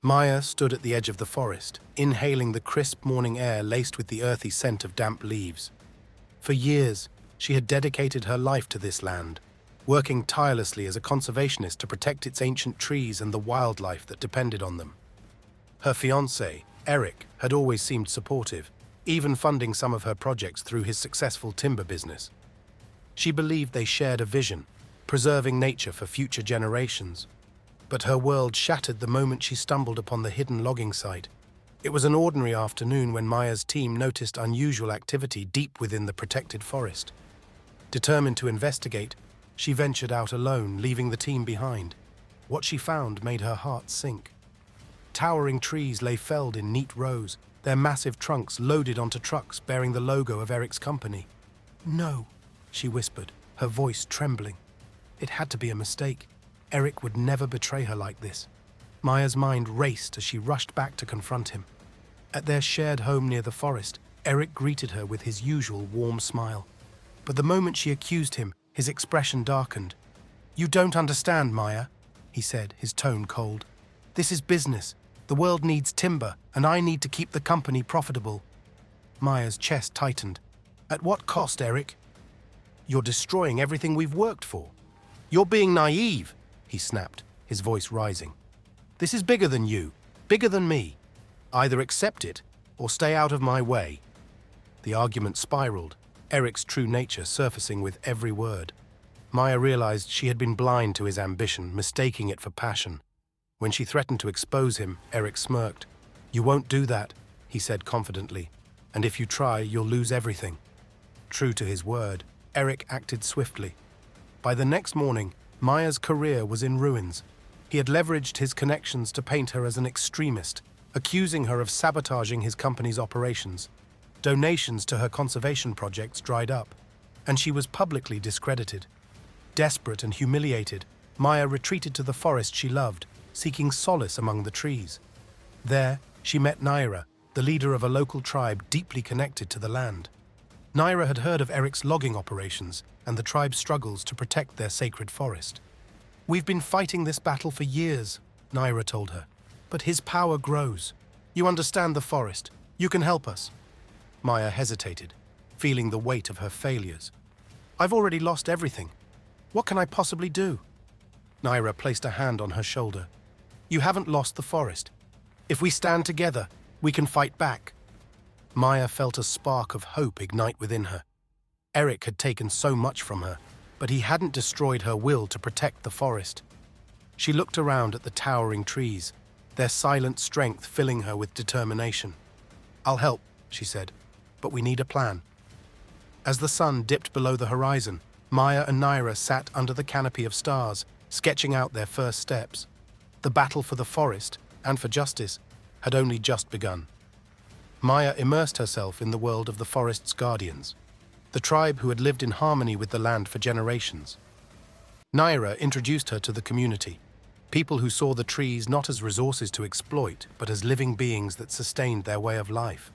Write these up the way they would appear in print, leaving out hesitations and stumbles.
Maya stood at the edge of the forest, inhaling the crisp morning air laced with the earthy scent of damp leaves. For years, she had dedicated her life to this land, working tirelessly as a conservationist to protect its ancient trees and the wildlife that depended on them. Her fiancé, Eric, had always seemed supportive, even funding some of her projects through his successful timber business. She believed they shared a vision, preserving nature for future generations. But her world shattered the moment she stumbled upon the hidden logging site. It was an ordinary afternoon when Maya's team noticed unusual activity deep within the protected forest. Determined to investigate, she ventured out alone, leaving the team behind. What she found made her heart sink. Towering trees lay felled in neat rows, their massive trunks loaded onto trucks bearing the logo of Eric's company. "No," she whispered, her voice trembling. It had to be a mistake. Eric would never betray her like this. Maya's mind raced as she rushed back to confront him. At their shared home near the forest, Eric greeted her with his usual warm smile. But the moment she accused him, his expression darkened. "You don't understand, Maya," he said, his tone cold. "This is business. The world needs timber, and I need to keep the company profitable." Maya's chest tightened. "At what cost, Eric?" "You're destroying everything we've worked for." "You're being naive," he snapped, his voice rising. "This is bigger than you, bigger than me. Either accept it or stay out of my way." The argument spiraled, Eric's true nature surfacing with every word. Maya realized she had been blind to his ambition, mistaking it for passion. When she threatened to expose him, Eric smirked. "You won't do that," he said confidently, "and if you try, you'll lose everything." True to his word, Eric acted swiftly. By the next morning, Maya's career was in ruins. He had leveraged his connections to paint her as an extremist, accusing her of sabotaging his company's operations. Donations to her conservation projects dried up, and she was publicly discredited. Desperate and humiliated, Maya retreated to the forest she loved, seeking solace among the trees. There, she met Naira, the leader of a local tribe deeply connected to the land. Naira had heard of Eric's logging operations and the tribe's struggles to protect their sacred forest. "We've been fighting this battle for years," Naira told her, "but his power grows. You understand the forest. You can help us." Maya hesitated, feeling the weight of her failures. "I've already lost everything. What can I possibly do?" Naira placed a hand on her shoulder. "You haven't lost the forest. If we stand together, we can fight back." Maya felt a spark of hope ignite within her. Eric had taken so much from her, but he hadn't destroyed her will to protect the forest. She looked around at the towering trees, their silent strength filling her with determination. "I'll help," she said, "but we need a plan." As the sun dipped below the horizon, Maya and Naira sat under the canopy of stars, sketching out their first steps. The battle for the forest, and for justice, had only just begun. Maya immersed herself in the world of the forest's guardians, the tribe who had lived in harmony with the land for generations. Naira introduced her to the community, people who saw the trees not as resources to exploit, but as living beings that sustained their way of life.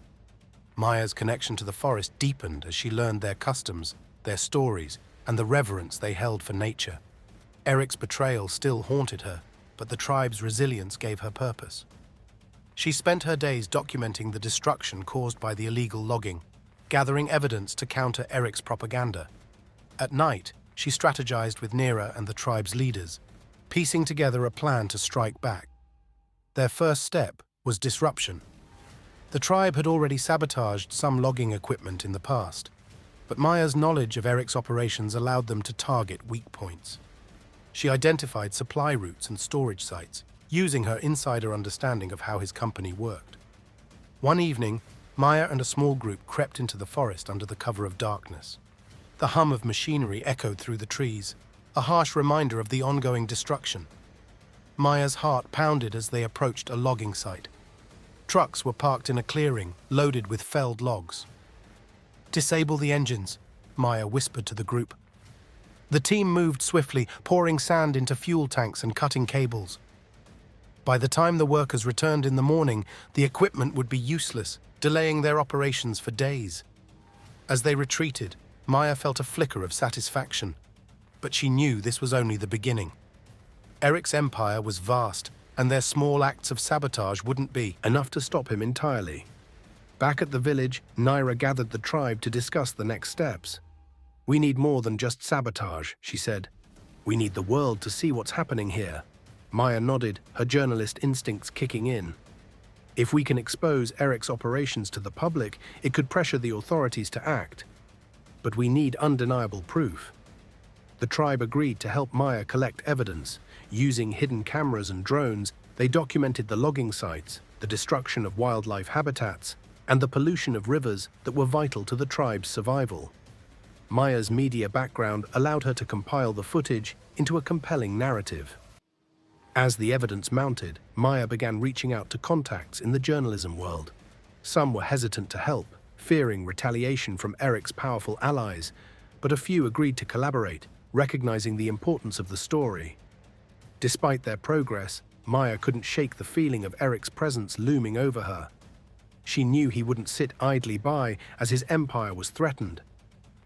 Maya's connection to the forest deepened as she learned their customs, their stories, and the reverence they held for nature. Eric's betrayal still haunted her, but the tribe's resilience gave her purpose. She spent her days documenting the destruction caused by the illegal logging, gathering evidence to counter Eric's propaganda. At night, she strategized with Naira and the tribe's leaders, piecing together a plan to strike back. Their first step was disruption. The tribe had already sabotaged some logging equipment in the past, but Maya's knowledge of Eric's operations allowed them to target weak points. She identified supply routes and storage sites, using her insider understanding of how his company worked. One evening, Maya and a small group crept into the forest under the cover of darkness. The hum of machinery echoed through the trees, a harsh reminder of the ongoing destruction. Maya's heart pounded as they approached a logging site. Trucks were parked in a clearing, loaded with felled logs. "Disable the engines," Maya whispered to the group. The team moved swiftly, pouring sand into fuel tanks and cutting cables. By the time the workers returned in the morning, the equipment would be useless, delaying their operations for days. As they retreated, Maya felt a flicker of satisfaction, but she knew this was only the beginning. Eric's empire was vast, and their small acts of sabotage wouldn't be enough to stop him entirely. Back at the village, Naira gathered the tribe to discuss the next steps. "We need more than just sabotage," she said. "We need the world to see what's happening here." Maya nodded, her journalist instincts kicking in. "If we can expose Eric's operations to the public, it could pressure the authorities to act. But we need undeniable proof." The tribe agreed to help Maya collect evidence. Using hidden cameras and drones, they documented the logging sites, the destruction of wildlife habitats, and the pollution of rivers that were vital to the tribe's survival. Maya's media background allowed her to compile the footage into a compelling narrative. As the evidence mounted, Maya began reaching out to contacts in the journalism world. Some were hesitant to help, fearing retaliation from Eric's powerful allies, but a few agreed to collaborate, recognizing the importance of the story. Despite their progress, Maya couldn't shake the feeling of Eric's presence looming over her. She knew he wouldn't sit idly by as his empire was threatened.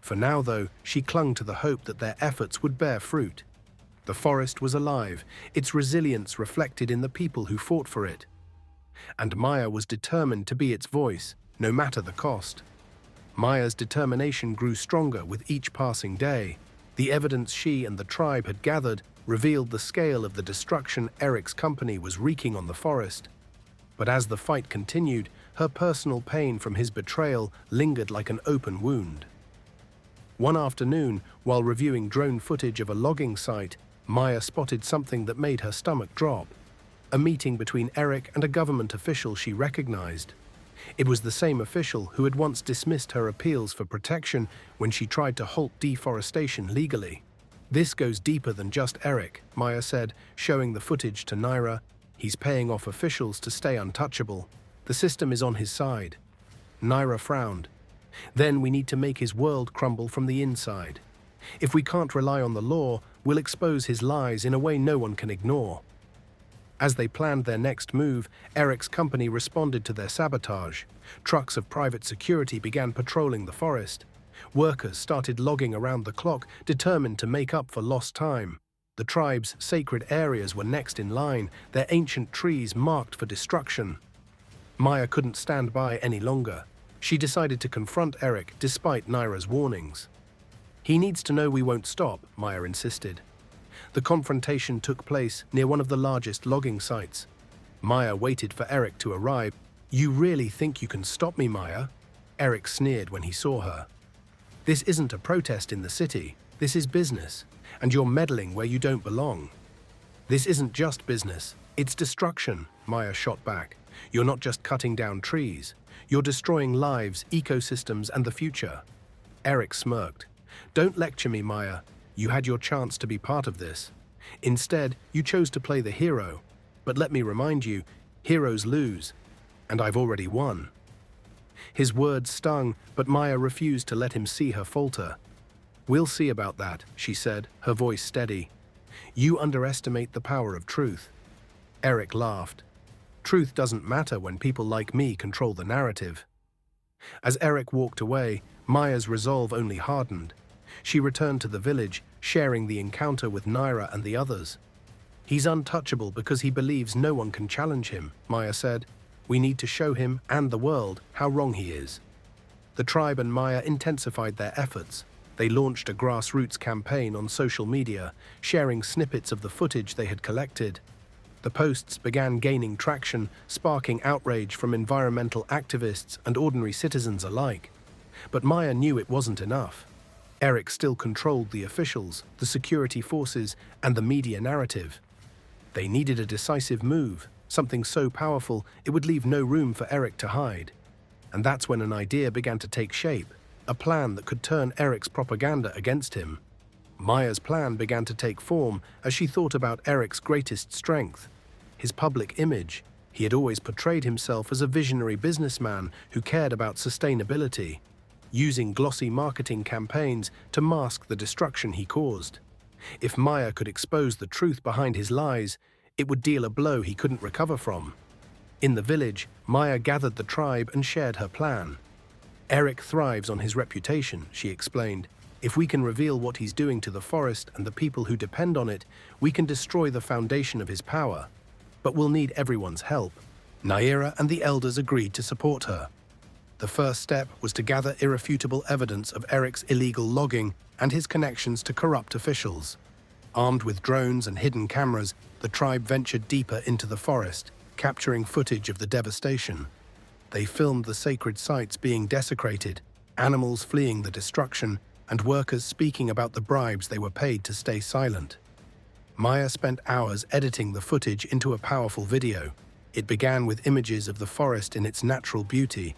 For now, though, she clung to the hope that their efforts would bear fruit. The forest was alive, its resilience reflected in the people who fought for it. And Maya was determined to be its voice, no matter the cost. Maya's determination grew stronger with each passing day. The evidence she and the tribe had gathered revealed the scale of the destruction Eric's company was wreaking on the forest. But as the fight continued, her personal pain from his betrayal lingered like an open wound. One afternoon, while reviewing drone footage of a logging site, Maya spotted something that made her stomach drop. A meeting between Eric and a government official she recognized. It was the same official who had once dismissed her appeals for protection when she tried to halt deforestation legally. "This goes deeper than just Eric," Maya said, showing the footage to Naira. "He's paying off officials to stay untouchable. The system is on his side." Naira frowned. "Then we need to make his world crumble from the inside. If we can't rely on the law, we'll expose his lies in a way no one can ignore." As they planned their next move, Eric's company responded to their sabotage. Trucks of private security began patrolling the forest. Workers started logging around the clock, determined to make up for lost time. The tribe's sacred areas were next in line, their ancient trees marked for destruction. Maya couldn't stand by any longer. She decided to confront Eric despite Naira's warnings. "He needs to know we won't stop," Maya insisted. The confrontation took place near one of the largest logging sites. Maya waited for Eric to arrive. "You really think you can stop me, Maya?" Eric sneered when he saw her. "This isn't a protest in the city. This is business, and you're meddling where you don't belong." "This isn't just business. It's destruction," Maya shot back. "You're not just cutting down trees. You're destroying lives, ecosystems, and the future." Eric smirked. "Don't lecture me, Maya. You had your chance to be part of this. Instead, you chose to play the hero. But let me remind you, heroes lose, and I've already won." His words stung, but Maya refused to let him see her falter. "We'll see about that," she said, her voice steady. "You underestimate the power of truth." Eric laughed. "Truth doesn't matter when people like me control the narrative." As Eric walked away, Maya's resolve only hardened. She returned to the village, sharing the encounter with Naira and the others. "He's untouchable because he believes no one can challenge him," Maya said. "We need to show him and the world how wrong he is." The tribe and Maya intensified their efforts. They launched a grassroots campaign on social media, sharing snippets of the footage they had collected. The posts began gaining traction, sparking outrage from environmental activists and ordinary citizens alike. But Maya knew it wasn't enough. Eric still controlled the officials, the security forces, and the media narrative. They needed a decisive move, something so powerful it would leave no room for Eric to hide. And that's when an idea began to take shape, a plan that could turn Eric's propaganda against him. Maya's plan began to take form as she thought about Eric's greatest strength, his public image. He had always portrayed himself as a visionary businessman who cared about sustainability, using glossy marketing campaigns to mask the destruction he caused. If Maya could expose the truth behind his lies, it would deal a blow he couldn't recover from. In the village, Maya gathered the tribe and shared her plan. "Eric thrives on his reputation," she explained. "If we can reveal what he's doing to the forest and the people who depend on it, we can destroy the foundation of his power." but we'll need everyone's help. Naira and the elders agreed to support her. The first step was to gather irrefutable evidence of Eric's illegal logging and his connections to corrupt officials. Armed with drones and hidden cameras, the tribe ventured deeper into the forest, capturing footage of the devastation. They filmed the sacred sites being desecrated, animals fleeing the destruction, and workers speaking about the bribes they were paid to stay silent. Maya spent hours editing the footage into a powerful video. It began with images of the forest in its natural beauty,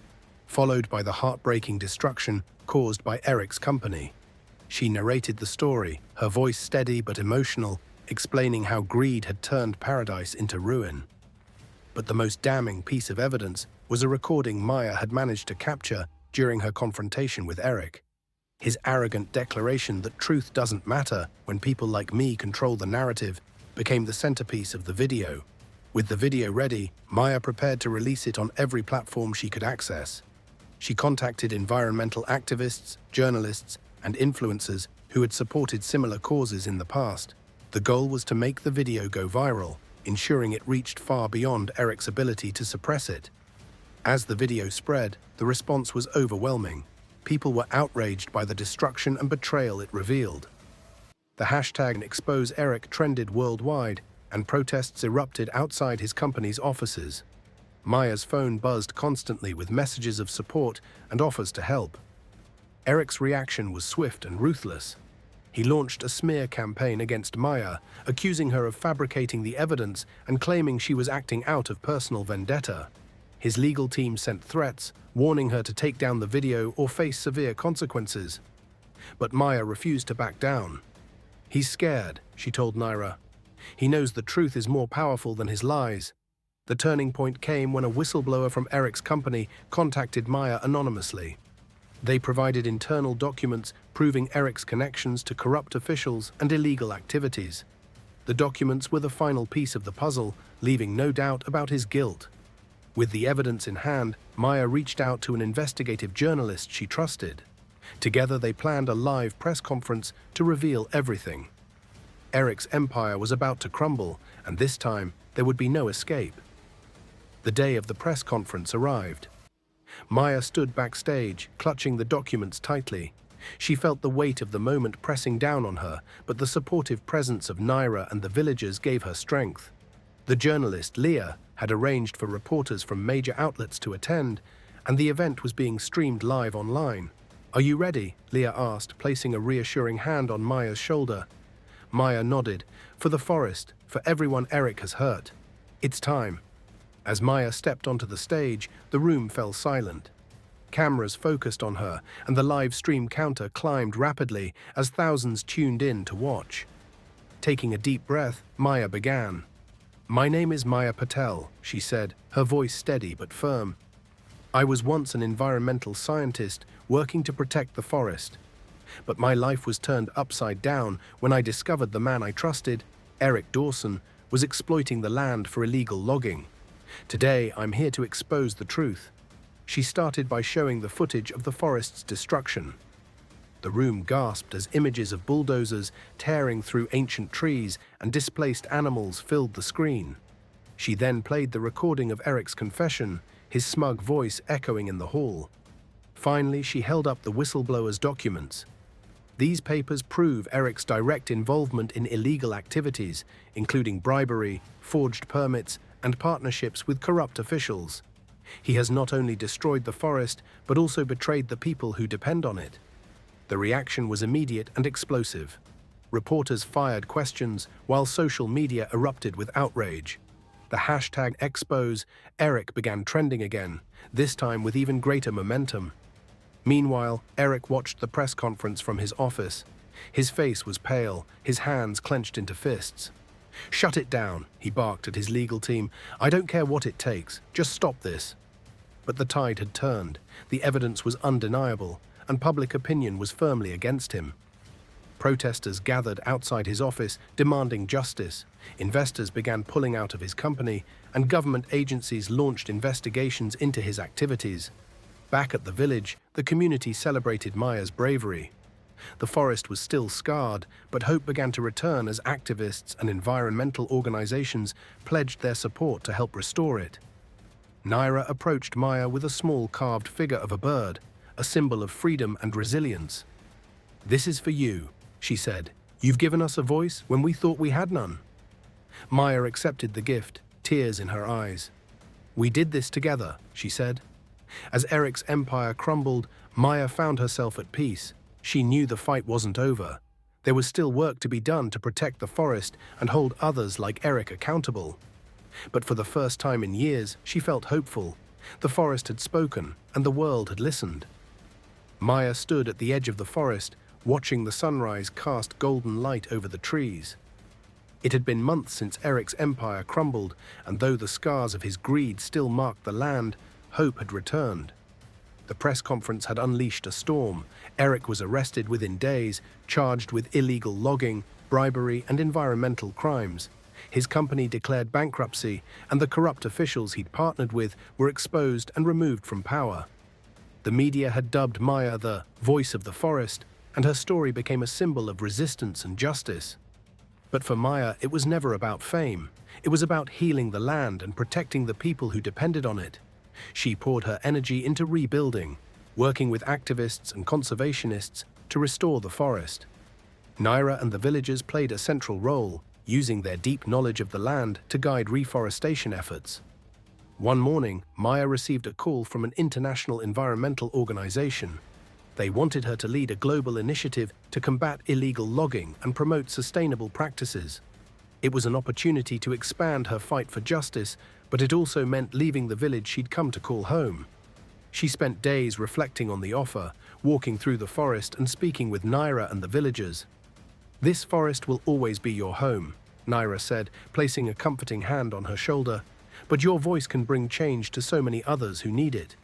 followed by the heartbreaking destruction caused by Eric's company. She narrated the story, her voice steady but emotional, explaining how greed had turned paradise into ruin. But the most damning piece of evidence was a recording Maya had managed to capture during her confrontation with Eric. His arrogant declaration that truth doesn't matter when people like me control the narrative became the centerpiece of the video. With the video ready, Maya prepared to release it on every platform she could access. She contacted environmental activists, journalists, and influencers who had supported similar causes in the past. The goal was to make the video go viral, ensuring it reached far beyond Eric's ability to suppress it. As the video spread, the response was overwhelming. People were outraged by the destruction and betrayal it revealed. The hashtag #Expose Eric trended worldwide, and protests erupted outside his company's offices. Maya's phone buzzed constantly with messages of support and offers to help. Eric's reaction was swift and ruthless. He launched a smear campaign against Maya, accusing her of fabricating the evidence and claiming she was acting out of personal vendetta. His legal team sent threats, warning her to take down the video or face severe consequences. But Maya refused to back down. "He's scared," she told Naira. "He knows the truth is more powerful than his lies." The turning point came when a whistleblower from Eric's company contacted Maya anonymously. They provided internal documents proving Eric's connections to corrupt officials and illegal activities. The documents were the final piece of the puzzle, leaving no doubt about his guilt. With the evidence in hand, Maya reached out to an investigative journalist she trusted. Together they planned a live press conference to reveal everything. Eric's empire was about to crumble, and this time there would be no escape. The day of the press conference arrived. Maya stood backstage, clutching the documents tightly. She felt the weight of the moment pressing down on her, but the supportive presence of Naira and the villagers gave her strength. The journalist, Leah, had arranged for reporters from major outlets to attend, and the event was being streamed live online. "Are you ready?" Leah asked, placing a reassuring hand on Maya's shoulder. Maya nodded. "For the forest, for everyone Eric has hurt. It's time." As Maya stepped onto the stage, the room fell silent. Cameras focused on her, and the live stream counter climbed rapidly as thousands tuned in to watch. Taking a deep breath, Maya began. "My name is Maya Patel," she said, her voice steady but firm. "I was once an environmental scientist working to protect the forest. But my life was turned upside down when I discovered the man I trusted, Eric Dawson, was exploiting the land for illegal logging. Today, I'm here to expose the truth." She started by showing the footage of the forest's destruction. The room gasped as images of bulldozers tearing through ancient trees and displaced animals filled the screen. She then played the recording of Eric's confession, his smug voice echoing in the hall. Finally, she held up the whistleblower's documents. These papers prove Eric's direct involvement in illegal activities, including bribery, forged permits, and partnerships with corrupt officials. He has not only destroyed the forest, but also betrayed the people who depend on it. The reaction was immediate and explosive. Reporters fired questions, while social media erupted with outrage. The hashtag #Expose Eric began trending again, this time with even greater momentum. Meanwhile, Eric watched the press conference from his office. His face was pale, his hands clenched into fists. "Shut it down," he barked at his legal team. "I don't care what it takes, just stop this." But the tide had turned, the evidence was undeniable, and public opinion was firmly against him. Protesters gathered outside his office, demanding justice. Investors began pulling out of his company, and government agencies launched investigations into his activities. Back at the village, the community celebrated Maya's bravery. The forest was still scarred, but hope began to return as activists and environmental organizations pledged their support to help restore it. Naira approached Maya with a small carved figure of a bird, a symbol of freedom and resilience. "This is for you," she said. "You've given us a voice when we thought we had none." Maya accepted the gift, tears in her eyes. "We did this together," she said. As Eric's empire crumbled, Maya found herself at peace. She knew the fight wasn't over. There was still work to be done to protect the forest and hold others like Eric accountable. But for the first time in years, she felt hopeful. The forest had spoken, and the world had listened. Maya stood at the edge of the forest, watching the sunrise cast golden light over the trees. It had been months since Eric's empire crumbled, and though the scars of his greed still marked the land, hope had returned. The press conference had unleashed a storm. Eric was arrested within days, charged with illegal logging, bribery, and environmental crimes. His company declared bankruptcy, and the corrupt officials he'd partnered with were exposed and removed from power. The media had dubbed Maya the voice of the forest, and her story became a symbol of resistance and justice. But for Maya, it was never about fame. It was about healing the land and protecting the people who depended on it. She poured her energy into rebuilding, working with activists and conservationists to restore the forest. Naira and the villagers played a central role, using their deep knowledge of the land to guide reforestation efforts. One morning, Maya received a call from an international environmental organization. They wanted her to lead a global initiative to combat illegal logging and promote sustainable practices. It was an opportunity to expand her fight for justice, but it also meant leaving the village she'd come to call home. She spent days reflecting on the offer, walking through the forest and speaking with Naira and the villagers. "This forest will always be your home," Naira said, placing a comforting hand on her shoulder. "But your voice can bring change to so many others who need it."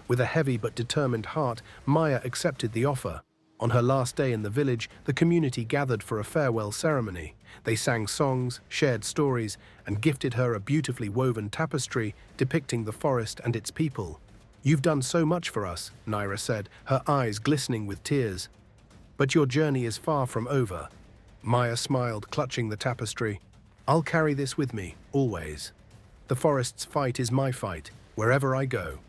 With a heavy but determined heart, Maya accepted the offer. On her last day in the village, the community gathered for a farewell ceremony. They sang songs, shared stories, and gifted her a beautifully woven tapestry depicting the forest and its people. "You've done so much for us," Naira said, her eyes glistening with tears. "But your journey is far from over." Maya smiled, clutching the tapestry. "I'll carry this with me, always. The forest's fight is my fight, wherever I go."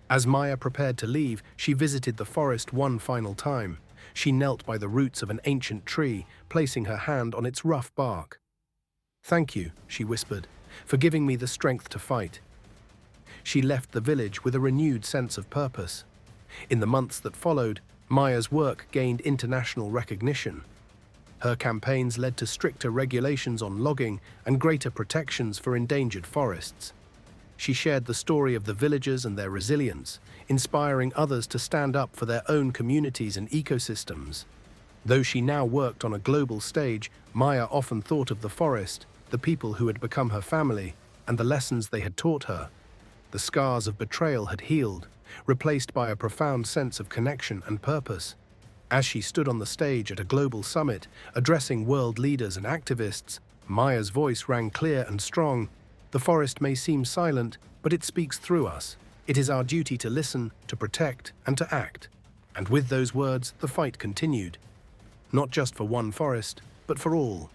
As Maya prepared to leave, she visited the forest one final time. She knelt by the roots of an ancient tree, placing her hand on its rough bark. "Thank you," she whispered, "for giving me the strength to fight." She left the village with a renewed sense of purpose. In the months that followed, Maya's work gained international recognition. Her campaigns led to stricter regulations on logging and greater protections for endangered forests. She shared the story of the villagers and their resilience, inspiring others to stand up for their own communities and ecosystems. Though she now worked on a global stage, Maya often thought of the forest, the people who had become her family, and the lessons they had taught her. The scars of betrayal had healed, replaced by a profound sense of connection and purpose. As she stood on the stage at a global summit, addressing world leaders and activists, Maya's voice rang clear and strong. "The forest may seem silent, but it speaks through us. It is our duty to listen, to protect, and to act." And with those words, the fight continued. Not just for one forest, but for all.